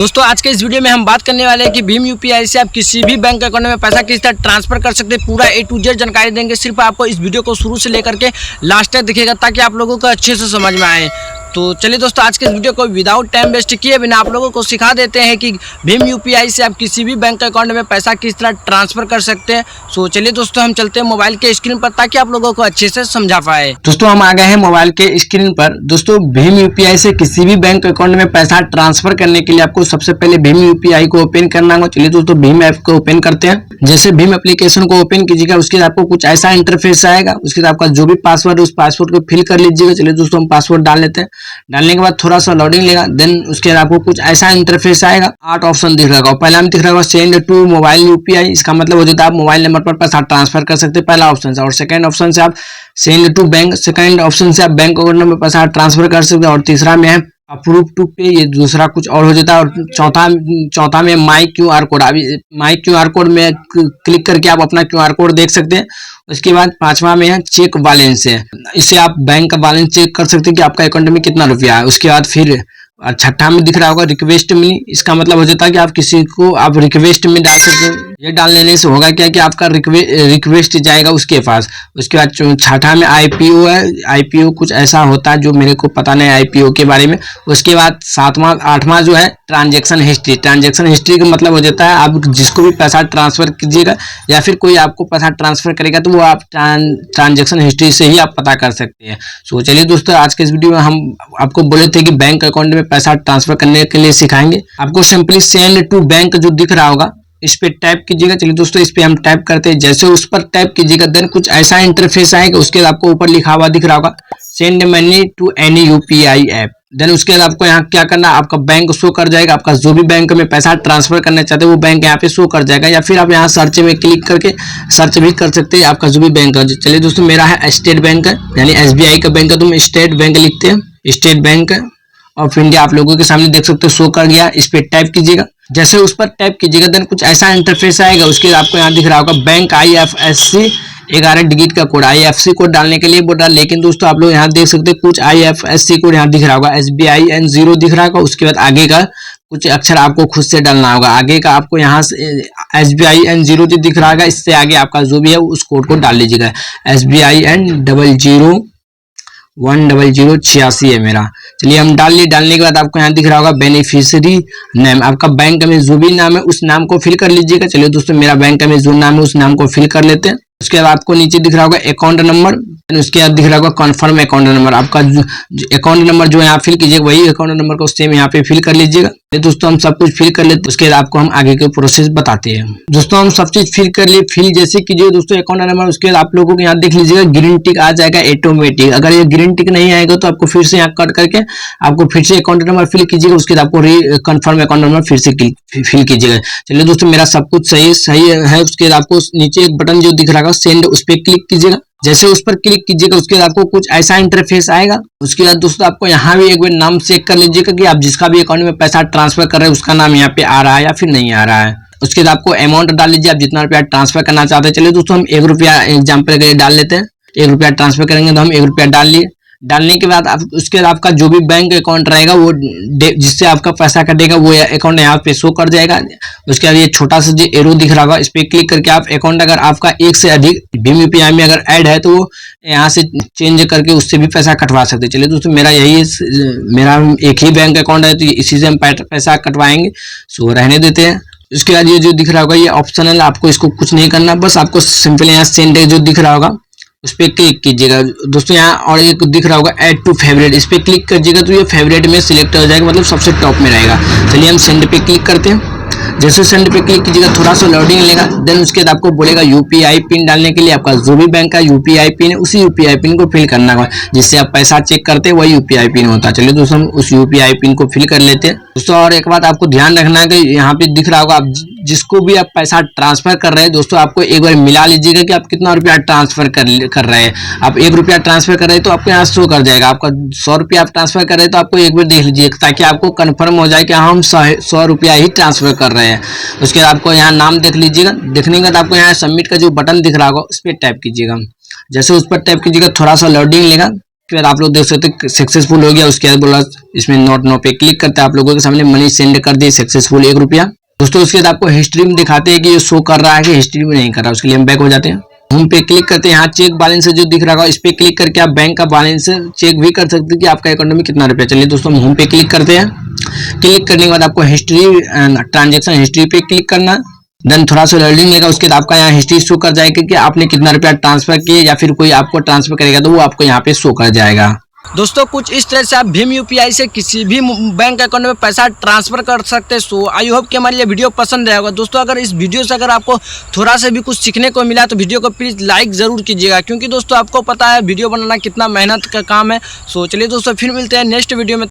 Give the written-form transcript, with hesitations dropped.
दोस्तों आज के इस वीडियो में हम बात करने वाले हैं कि भीम यूपीआई से आप किसी भी बैंक अकाउंट में पैसा किस तरह ट्रांसफर कर सकते हैं। पूरा A to Z जानकारी देंगे। सिर्फ आपको इस वीडियो को शुरू से लेकर के लास्ट तक दिखेगा ताकि आप लोगों को अच्छे से समझ में आए। तो चलिए दोस्तों आज के इस वीडियो को विदाउट टाइम वेस्ट किए बिना आप लोगों को सिखा देते हैं कि भीम यूपीआई से आप किसी भी बैंक अकाउंट में पैसा किस तरह ट्रांसफर कर सकते हैं। सो चलिए दोस्तों हम चलते हैं मोबाइल के स्क्रीन पर ताकि आप लोगों को अच्छे से समझा पाए। दोस्तों हम आ गए हैं मोबाइल के स्क्रीन पर। दोस्तों भीम यूपीआई से किसी भी बैंक अकाउंट में पैसा ट्रांसफर करने के लिए आपको सबसे पहले भीम यूपीआई को ओपन करना होगा। चलिए दोस्तों भीम ऐप को ओपन करते हैं। जैसे भीम एप्लीकेशन को ओपन कीजिएगा उसके बाद आपको कुछ ऐसा इंटरफेस आएगा। उसके बाद आपका जो भी पासवर्ड है उस पासवर्ड को फिल कर लीजिएगा। चलिए दोस्तों हम पासवर्ड डाल लेते हैं। डालने के बाद थोड़ा सा लोडिंग लेगा। देन उसके बाद आपको कुछ ऐसा इंटरफेस आएगा। 8 ऑप्शन दिख रहा होगा। पहला में दिख रहा होगा सेंड टू मोबाइल यूपीआई। इसका मतलब हो जाता है आप मोबाइल नंबर पर पैसा ट्रांसफर कर सकते हैं, पहला ऑप्शन से। और सेकंड ऑप्शन से आप send to bank, second option से आप बैंक अकाउंट में पैसा ट्रांसफर कर सकते हैं। और तीसरा में है अप्रूव टू पे, ये दूसरा कुछ और हो जाता है। और चौथा में माई क्यूआर कोड। अभी माई क्यूआर कोड में क्लिक करके आप अपना क्यूआर कोड देख सकते हैं। उसके बाद पांचवा में है चेक बैलेंस है। इससे आप बैंक का बैलेंस चेक कर सकते हैं कि आपका अकाउंट में कितना रुपया है। उसके बाद फिर छठा में दिख रहा होगा रिक्वेस्ट मनी। इसका मतलब हो जाता है कि आप किसी को आप रिक्वेस्ट में डाल सकते हैं। ये डाल लेने से होगा क्या कि आपका रिक्वेस्ट जाएगा उसके पास। उसके बाद छठा में आईपीओ है। आईपीओ कुछ ऐसा होता है जो मेरे को पता नहीं आईपीओ के बारे में। उसके बाद आठवां जो है ट्रांजैक्शन हिस्ट्री। ट्रांजैक्शन हिस्ट्री का मतलब हो जाता है आप जिसको भी पैसा ट्रांसफर कीजिएगा या फिर कोई आपको पैसा ट्रांसफर करेगा तो वो आप ट्रांजैक्शन हिस्ट्री से ही आप पता कर सकते हैं। सो चलिए दोस्तों आज के इस वीडियो में हम आपको बोले थे कि बैंक अकाउंट में पैसा ट्रांसफर करने के लिए सिखाएंगे। आपको सिंपली सेंड टू बैंक जो दिख रहा होगा इस पे टैप कीजिएगा। चलिए दोस्तों इस पे हम टैप करते हैं। जैसे उस पर टैप कीजिएगा देन कुछ ऐसा इंटरफेस आएगा। उसके बाद आपको ऊपर लिखा हुआ दिख रहा होगा send money to any UPI app. Then उसके बाद आपको यहाँ क्या करना है, आपका बैंक शो कर जाएगा। आपका जो भी बैंक में पैसा ट्रांसफर करना चाहते हैं वो बैंक यहाँ पे शो कर जाएगा। या फिर आप यहाँ सर्च में क्लिक करके सर्च भी कर सकते हैं आपका जो भी बैंक है। चलिए दोस्तों मेरा है स्टेट बैंक है, यानी एसबीआई का बैंक है तो हम स्टेट बैंक लिखते हैं। स्टेट बैंक ऑफ इंडिया आप लोगों के सामने देख सकते हो शो कर गया। इस पे टाइप कीजिएगा। जैसे उस पर टाइप कीजिएगा देन कुछ ऐसा इंटरफेस आएगा। उसके बाद आपको यहाँ दिख रहा होगा बैंक IFSC 11 डिजिट का कोड। IFSC कोड डालने के लिए बोल रहा है, लेकिन दोस्तों आप लोग यहाँ देख सकते हैं कुछ IFSC कोड यहाँ दिख रहा होगा। SBIN 0 दिख रहा होगा। उसके बाद आगे का कुछ अक्षर आपको खुद से डालना होगा। आगे का आपको यहाँ से SBIN 0 जो दिख रहा होगा इससे आगे आपका जो भी है उस कोड को डाल लीजिएगा। SBIN 001086 है मेरा। चलिए हम डाल लिए। डालने के बाद आपको यहाँ दिख रहा होगा बेनिफिशियरी नेम। आपका बैंक में जो भी नाम है उस नाम को फिल कर लीजिएगा। चलिए दोस्तों मेरा बैंक में जो नाम है उस नाम को फिल कर लेते हैं। उसके बाद आपको नीचे दिख रहा होगा अकाउंट नंबर। उसके बाद दिख रहा होगा कन्फर्म अकाउंट नंबर। आपका अकाउंट नंबर जो यहाँ फिल कीजिएगा वही अकाउंट नंबर को सेम यहाँ पे फिल कर लीजिएगा। दोस्तों हम सब कुछ फिल कर लेते हैं। उसके बाद आपको हम आगे के प्रोसेस बताते हैं। दोस्तों हम सब चीज फिल कर लिए। फिल जैसे कीजिए दोस्तों अकाउंट नंबर। उसके बाद आप लोगों को यहाँ देख लीजिएगा ग्रीन टिक आ जाएगा ऑटोमेटिक। अगर ये ग्रीन टिक नहीं आएगा तो आपको फिर से यहाँ कट करके आपको फिर से अकाउंट नंबर फिल कीजिएगा। उसके बाद आपको कन्फर्म अकाउंट नंबर फिर से फिल कीजिएगा। चलिए दोस्तों मेरा सब कुछ सही है। उसके बाद आपको नीचे एक बटन जो दिख रहा है सेंड, उस पर क्लिक कीजिएगा। जैसे उस पर क्लिक कीजिएगा उसके बाद आपको कुछ ऐसा इंटरफेस आएगा। उसके बाद दोस्तों आपको यहाँ भी एक बार नाम चेक कर लीजिएगा कि आप जिसका भी अकाउंट में पैसा ट्रांसफर कर रहे हैं उसका नाम यहाँ पे आ रहा है या फिर नहीं आ रहा है। उसके बाद आपको अमाउंट डाल लीजिए, आप जितना रुपया ट्रांसफर करना चाहते हैं। चलिए दोस्तों हम 1 रुपया एग्जाम्पल के लिए डाल लेते हैं। 1 रुपया ट्रांसफर करेंगे तो हम 1 रुपया डाल लिए। डालने के बाद आप उसके बाद आपका जो भी बैंक अकाउंट रहेगा वो जिससे आपका पैसा कटेगा वो अकाउंट यहाँ पे शो कर जाएगा। उसके बाद ये छोटा सा जो एरो दिख रहा होगा इस पे क्लिक करके आप अकाउंट अगर आपका एक से अधिक भीम यूपीआई में अगर ऐड है तो वो यहाँ से चेंज करके उससे भी पैसा कटवा सकते हैं। चलिए दोस्तों मेरा मेरा एक ही बैंक अकाउंट है तो इसी से हम पैसा कटवाएंगे। सो रहने देते हैं। उसके बाद ये जो दिख रहा होगा ये ऑप्शनल, आपको इसको कुछ नहीं करना, बस आपको सिंपल यहाँ सेंड जो दिख रहा होगा उस पर क्लिक कीजिएगा। दोस्तों यहाँ और एक दिख रहा होगा ऐड टू फेवरेट, इस पर क्लिक कीजिएगा तो ये फेवरेट में सिलेक्ट हो जाएगा, मतलब सबसे टॉप में रहेगा। चलिए हम सेंड पे क्लिक करते हैं। जैसे सेंड पे क्लिक कीजिएगा थोड़ा सा लोडिंग लेगा। देन उसके बाद आपको बोलेगा यूपीआई पिन डालने के लिए। आपका जो भी बैंक का यूपीआई पिन है उसी यूपीआई पिन को फिल करना है। जिससे आप पैसा चेक करते हैं वही यूपीआई पिन होता है। चलिए दोस्तों हम उस यूपीआई पिन को फिल कर लेते हैं। दोस्तों और एक बात आपको ध्यान रखना है कि यहाँ पे दिख रहा होगा आप जिसको भी आप पैसा ट्रांसफर कर रहे हैं दोस्तों आपको एक बार मिला लीजिएगा कि आप कितना रुपया ट्रांसफर कर रहे हैं। आप 1 रुपया ट्रांसफर कर रहे हैं तो आपको यहाँ शो कर जाएगा। आपका 100 रुपया आप ट्रांसफर कर रहे हैं तो आपको एक बार देख लीजिए ताकि आपको कंफर्म हो जाए कि हम 100 रुपया ही ट्रांसफर कर रहे हैं। उसके बाद आपको यहाँ नाम देख लीजिएगा। देखने के बाद आपको यहाँ सबमिट का जो बटन दिख रहा होगा उस पर टैप कीजिएगा। जैसे उस पर टैप कीजिएगा थोड़ा सा लोडिंग लेगा। उसके बाद आप लोग देख सकते हैं सक्सेसफुल हो गया। उसके बाद बोला इसमें नोट नो पे क्लिक करते हैं, आप लोगों के सामने मनी सेंड कर दिए सक्सेसफुल 1 रुपया। दोस्तों उसके बाद आपको हिस्ट्री में दिखाते हैं कि ये शो कर रहा है कि हिस्ट्री में नहीं कर रहा। उसके लिए हम बैक हो जाते हैं, होम पे क्लिक करते हैं। यहाँ चेक बैलेंस जो दिख रहा है इस पे क्लिक करके आप बैंक का बैलेंस चेक भी कर सकते हैं कि आपका अकाउंट में कितना रुपया। चलिए दोस्तों हम होम पे क्लिक करते हैं। क्लिक करने के बाद आपको हिस्ट्री ट्रांजेक्शन हिस्ट्री पे क्लिक करना, देन थोड़ा सा लोडिंग लेगा। उसके बाद आपका यहाँ हिस्ट्री शो कर जाएगा कि आपने कितना रुपया ट्रांसफर किए या फिर कोई आपको ट्रांसफर करेगा तो वो आपको यहाँ पे शो कर जाएगा। दोस्तों कुछ इस तरह से आप भीम यूपीआई से किसी भी बैंक अकाउंट में पैसा ट्रांसफर कर सकते हैं। सो आई होप कि हमारी ये वीडियो पसंद आया होगा। दोस्तों अगर इस वीडियो से अगर आपको थोड़ा सा भी कुछ सीखने को मिला तो वीडियो को प्लीज़ लाइक ज़रूर कीजिएगा, क्योंकि दोस्तों आपको पता है वीडियो बनाना कितना मेहनत का काम है। सो चलिए दोस्तों फिर मिलते हैं नेक्स्ट वीडियो में।